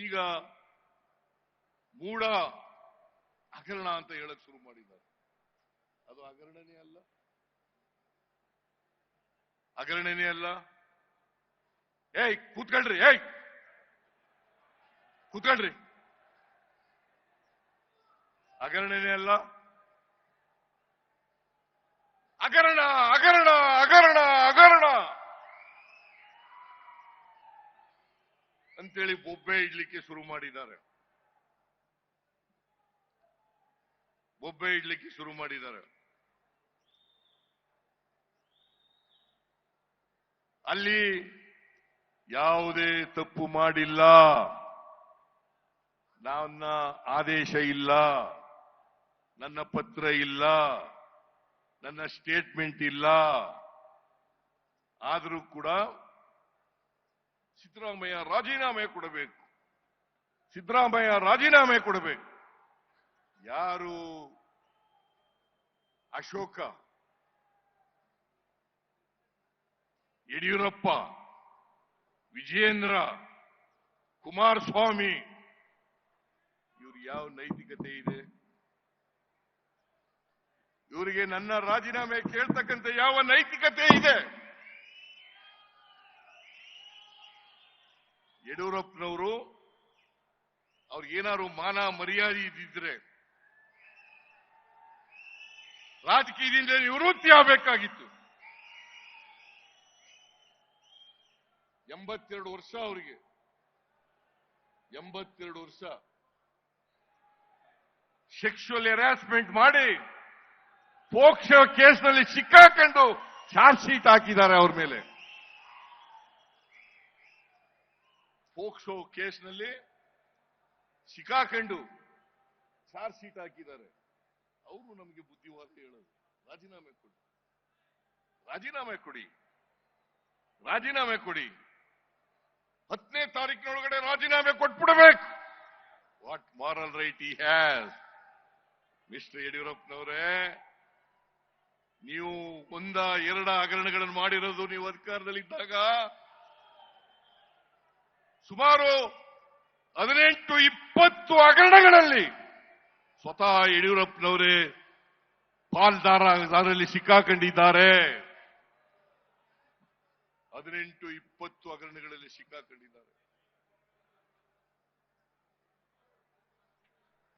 ಈಗ ಮೂಢ ಹಗರಣ ಅಂತ ಹೇಳಕ್ ಶುರು ಮಾಡಿದ್ದಾರೆ. ಅದು ಹಗರಣನೇ ಅಲ್ಲ, ಹಗರಣನೇ ಅಲ್ಲ. ಏಯ್ ಕೂತ್ಕೊಳ್ರಿ, ಏಯ್ ಕೂತ್ಕೊಳ್ರಿ. ಹಗರಣನೇ ಅಲ್ಲ. ಹಗರಣ ಹಗರಣ ಹಗರಣ ಹಗರಣ ಅಂತೇಳಿ ಬೊಬ್ಬೆ ಇಡ್ಲಿಕ್ಕೆ ಶುರು ಮಾಡಿದ್ದಾರೆ. ಬೊಬ್ಬೆ ಇಡ್ಲಿಕ್ಕೆ ಶುರು ಮಾಡಿದ್ದಾರೆ. ಅಲ್ಲಿ ಯಾವುದೇ ತಪ್ಪು ಮಾಡಿಲ್ಲ, ನನ್ನ ಆದೇಶ ಇಲ್ಲ, ನನ್ನ ಪತ್ರ ಇಲ್ಲ, ನನ್ನ ಸ್ಟೇಟ್ಮೆಂಟ್ ಇಲ್ಲ. ಆದರೂ ಕೂಡ ಸಿದ್ದರಾಮಯ್ಯ ರಾಜೀನಾಮೆ ಕೊಡಬೇಕು, ಸಿದ್ದರಾಮಯ್ಯ ರಾಜೀನಾಮೆ ಕೊಡಬೇಕು. ಯಾರು ಅಶೋಕ, ಯಡಿಯೂರಪ್ಪ, ವಿಜಯೇಂದ್ರ, ಕುಮಾರಸ್ವಾಮಿ, ಇವ್ರಿಗೆ ಯಾವ ನೈತಿಕತೆ ಇದೆ? ಇವರಿಗೆ ನನ್ನ ರಾಜೀನಾಮೆ ಕೇಳ್ತಕ್ಕಂಥ ಯಾವ ನೈತಿಕತೆ ಇದೆ? ಯಡಿಯೂರಪ್ಪನವರು ಅವ್ರಿಗೇನಾದ್ರು ಮಾನ ಮರ್ಯಾದೆ ಇದ್ದಿದ್ರೆ ರಾಜಕೀಯದಿಂದ ನಿವೃತ್ತಿ ಆಗಬೇಕಾಗಿತ್ತು. 82 ವರ್ಷ ಅವರಿಗೆ, 82 ವರ್ಷ ಸೆಕ್ಸುವಲ್ ಹರಾಸ್ಮೆಂಟ್ ಮಾಡಿ ಪೋಕ್ಸೋ ಕೇಸ್ನಲ್ಲಿ ಸಿಕ್ಕಾಕೊಂಡು ಚಾರ್ಜ್ ಶೀಟ್ ಹಾಕಿದ್ದಾರೆ ಅವ್ರ ಮೇಲೆ. ಪೋಕ್ಸೋ ಕೇಸ್ನಲ್ಲಿ ಸಿಕ್ಕಾಕೊಂಡು ಚಾರ್ಜ್ ಶೀಟ್ ಹಾಕಿದ್ದಾರೆ. ಅವರು ನಮಗೆ ಬುದ್ಧಿವಾದ ಹೇಳೋದು, ರಾಜೀನಾಮೆ ಕೊಡಿ, ರಾಜೀನಾಮೆ ಕೊಡಿ, ರಾಜೀನಾಮೆ ಕೊಡಿ. 10ನೇ ತಾರೀಕಿನೊಳಗಡೆ ರಾಜೀನಾಮೆ ಕೊಟ್ಬಿಡಬೇಕು. What moral right he has? Mister ಯಡಿಯೂರಪ್ಪನವರೇ, ನೀವು 1-2 ಹಗರಣಗಳನ್ನು ಮಾಡಿರೋದು ನೀವು ಅಧಿಕಾರದಲ್ಲಿದ್ದಾಗ. ಸುಮಾರು 18-20 ಹಗರಣಗಳಲ್ಲಿ ಸ್ವತಃ ಯಡಿಯೂರಪ್ಪನವರೇ ಪಾಲ್ದಾರರಲ್ಲಿ ಸಿಕ್ಕಾಕೊಂಡಿದ್ದಾರೆ. 18-20 ಹಗರಣಗಳಲ್ಲಿ ಸಿಕ್ಕಾಕೊಂಡಿದ್ದಾರೆ.